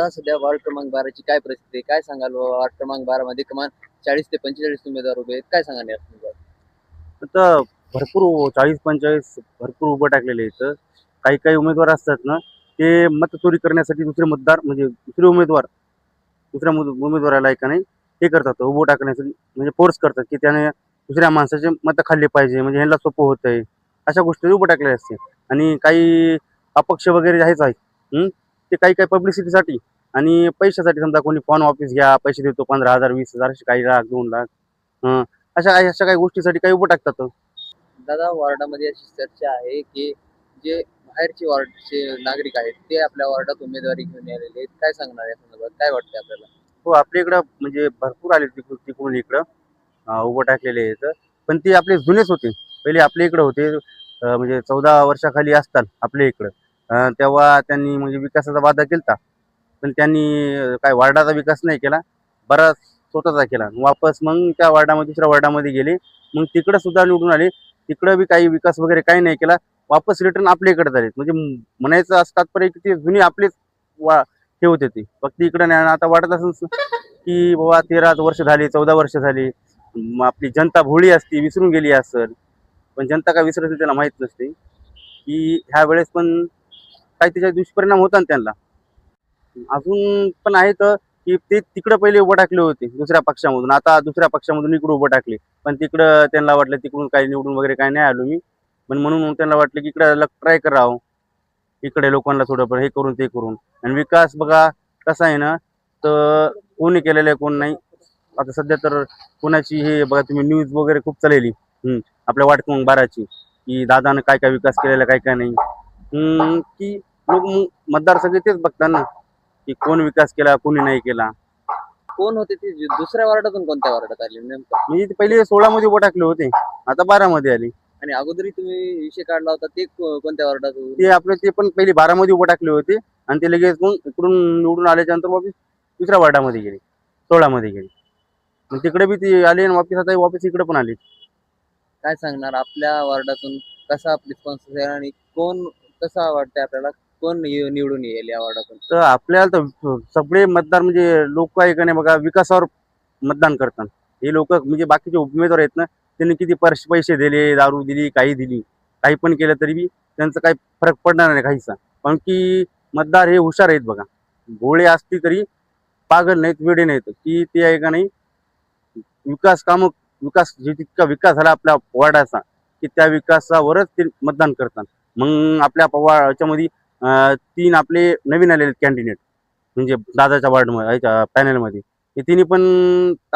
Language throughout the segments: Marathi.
दादा सध्या वार्ड क्रमांक 12ची काय परिस्थिती आहे? काय सांगाल बाबा वार्ड क्रमांक 12 मध्ये किमान 40 ते 45 उमेदवार उभे आहेत. काय सांगाल या संदर्भात? आता भरपूर 40-45 भरपूर उभं टाकलेले आहेत. काही काही उमेदवार असतात ना, ते मत चोरी करण्यासाठी दुसरे मतदार म्हणजे दुसरे उमेदवार दुसऱ्या उमेदवाराला आहे का नाही हे करतात, उभं टाकण्यासाठी म्हणजे फोर्स करतात, की त्याने दुसऱ्या माणसाचे मतं खाल्ले पाहिजे, म्हणजे ह्यांना सोपं होतंय. अशा गोष्टी उभं टाकलेल्या असते. आणि काही अपक्ष वगैरे आहेच आहे. ते काही काही पब्लिसिटीसाठी आणि पैशासाठी समजा कोणी फॉर्म ऑफिस घ्या, पैसे देतो 15,000, 20,000 असे काही लाख, 2 लाख अशा काही गोष्टीसाठी काही उभं टाकतात. दादा वार्डामध्ये अशी चर्चा आहे की जे बाहेरचे वार्डचे नागरिक आहेत ते आपल्या वार्डात उमेदवारी घेऊन आलेले आहेत. काय सांगणार या संदर्भात? काय वाटतंय आपल्याला? हो, आपल्या इकडं म्हणजे भरपूर आले तिकडून तिकडून इकडं उभं टाकलेले आहेत. पण ते आपले जुनेच होते. पहिले आपल्या इकडं होते म्हणजे 14 वर्षाखाली असतात आपल्या इकडं. तेव्हा त्यांनी म्हणजे विकासाचा वादा केलता. पण त्यांनी काय वार्डाचा विकास नाही केला. बराच स्वतःचा केला. वापस मग त्या वार्डामध्ये दुसऱ्या वार्डामध्ये गेले. मग तिकडं सुद्धा निवडून आले. तिकडं बी काही विकास वगैरे काही नाही केला. वापस रिटर्न आपल्या इकडे झाले. म्हणजे म्हणायचं असं तात्पर्य की ते जुने आपलेच हे होते ते. फक्त इकडं नाही. आणि आता वाटत असेल की बाबा 13 वर्ष झाली, 14 वर्ष झाली. आपली जनता भोळी असती, विसरून गेली असेल. पण जनता काय विसरत नाही त्याला माहित नसते, की ह्या वेळेस पण काही त्याचा दुष्परिणाम होता ना त्यांना. अजून पण आहेत की ते तिकडं पहिले उभं टाकले होते दुसऱ्या पक्षामधून. आता दुसऱ्या पक्षामधून इकडे उभं टाकले. पण तिकडं त्यांना वाटलं तिकडून काही निवडून वगैरे काही नाही आलो मी. पण म्हणून त्यांना वाटलं की इकडे ट्राय करावं. इकडे लोकांना थोडंफार हे करून ते करून. आणि विकास बघा कसा आहे ना, तर कोणी केलेलं आहे कोण नाही. आता सध्या तर कोणाची हे बघा तुम्ही न्यूज वगैरे खूप चाललेली आपल्या वाट मग बाराची, की दादानं काय काय विकास केलेला काय काय नाही. की लोक मतदार सगळे तेच बघतात ना, की कोण विकास केला कोणी नाही केला. कोण होते ते दुसऱ्या वार्डातून कोणत्या वार्डात आले नेमकं? मी पहिले 16 मध्ये उभं टाकले होते, आता 12 मध्ये आली. आणि अगोदरी तुम्ही विषय काढला होता ते कोणत्या वार्डात होते? ते आपलं ते पण पहिले 12 मध्ये उभं टाकले होते आणि ते लगेच मग इकडून निवडून आल्याच्या नंतर वापस दुसऱ्या वार्डामध्ये गेले, 16 मध्ये गेले. मग तिकडे बी ते आले आणि वापस आता वापस इकडे पण आले. काय सांगणार आपल्या वार्डातून कसा रिस्पॉन्स असेल आणि कोण कसा वाटतंय आपल्याला कोण निवडून येईल या वार्डातून? तर आपल्याला तर सगळे मतदार म्हणजे लोक आहे का नाही बघा विकासावर मतदान करतात. हे लोक म्हणजे बाकीचे उमेदवार आहेत ना, त्यांनी किती पैसे दिले, दारू दिली, काही दिली, काही पण केलं तरी बी त्यांचं काही फरक पडणार नाही काहीचा. कारण की मतदार हे हुशार आहेत बघा. भोळे असतील तरी पागल नाहीत, वेडे नाहीत, की ते आहे का नाही विकास काम विकास जितका विकास झाला आपल्या वार्डाचा, की त्या विकासावरच ते मतदान करतात. मग आपल्या याच्यामध्ये 3 आपले नवीन आलेले कॅन्डिडेट म्हणजे दादाच्या पॅनलमध्ये हे तिन्ही पण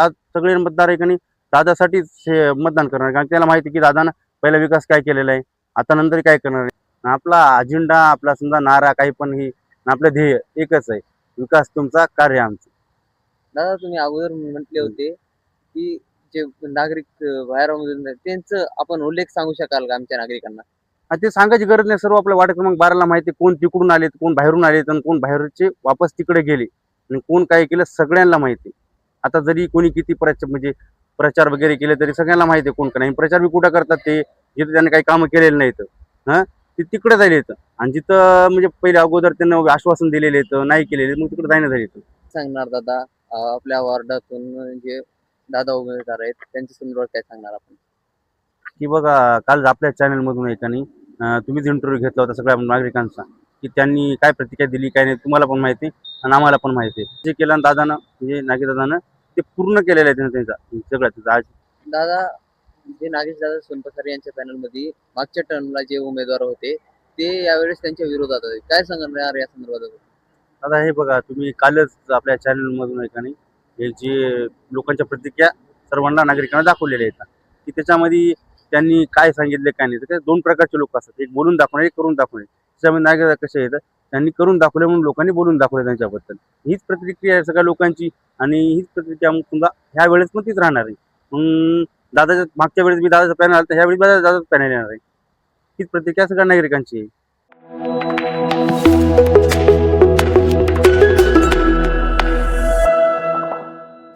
आज सगळे मतदार आहे का नाही दादासाठीच हे मतदान करणार. कारण त्याला माहिती की दादानं पहिला विकास काय केलेला आहे, आता नंतर काय करणार आहे. आपला अजेंडा आपला समजा नारा काही पण ही आपलं ध्येय एकच आहे, विकास तुमचा कार्य आमचं. दादा तुम्ही अगोदर म्हटले होते की जे नागरिक बाहेरमधून आहेत, त्यांचं आपण उल्लेख सांगू शकाल का आमच्या नागरिकांना? ते सांगायची गरज नाही. सर्व आपल्या वार्ड क्रमांक 12 ला माहिती कोण तिकडून आलेत, कोण बाहेरून आलेत आणि कोण बाहेरचे वापस तिकडे गेले आणि कोण काय केलं सगळ्यांना माहिती. आता जरी कोणी किती म्हणजे प्रचार वगैरे केले तरी सगळ्यांना माहिती आहे कोण का नाही. प्रचार बी कुठं करतात ते जिथे त्यांनी काही कामं केलेले नाहीत. ते तिकडे जायला येतं आणि जिथं म्हणजे पहिले अगोदर त्यांना आश्वासन दिलेले येतं नाही केलेले मग तिकडे जायला येतं. सांगणार दादा आपल्या वार्डातून जे दादा उमेदवार आहेत त्यांच्या संदर्भात काय सांगणार आपण? की बघा काल आपल्या चॅनलमधून आहे का नाही तुम्हीच इंटरव्ह्यू घेतला होता सगळ्या नागरिकांचा, की त्यांनी काय प्रतिक्रिया दिली काय नाही तुम्हाला पण माहिती आणि आम्हाला पण माहिती आहे. जे केलं दादानं म्हणजे नागेशदादानं ते पूर्ण केलेलं आहे त्यांचा सगळं आज. दादा जे नागेश दादा सोनपसरे यांच्या पॅनलमध्ये मागच्या टर्मला जे उमेदवार होते ते यावेळेस त्यांच्या विरोधात आहेत. काय सांगणार या संदर्भात? आता हे बघा तुम्ही कालच आपल्या चॅनलमधून आहे का नाही हे जे लोकांच्या प्रतिक्रिया सर्वांना नागरिकांना दाखवलेल्या आहेत, की त्याच्यामध्ये त्यांनी काय सांगितले काय नाही. तर ते 2 प्रकारचे लोक असतात, एक बोलून दाखवणे एक करून दाखवणे. त्याच्यामध्ये नागरिक कसे येतात त्यांनी करून दाखवले म्हणून लोकांनी बोलून दाखवले त्यांच्याबद्दल. हीच प्रतिक्रिया आहे सगळ्या लोकांची आणि हीच प्रतिक्रिया मग समजा ह्या वेळेस पण तीच राहणार आहे. मग दादाच्या मागच्या वेळेस मी दादाचा पॅनल आला तर ह्यावेळी दादाचा पॅनल येणार आहे. हीच प्रतिक्रिया सगळ्या नागरिकांची आहे.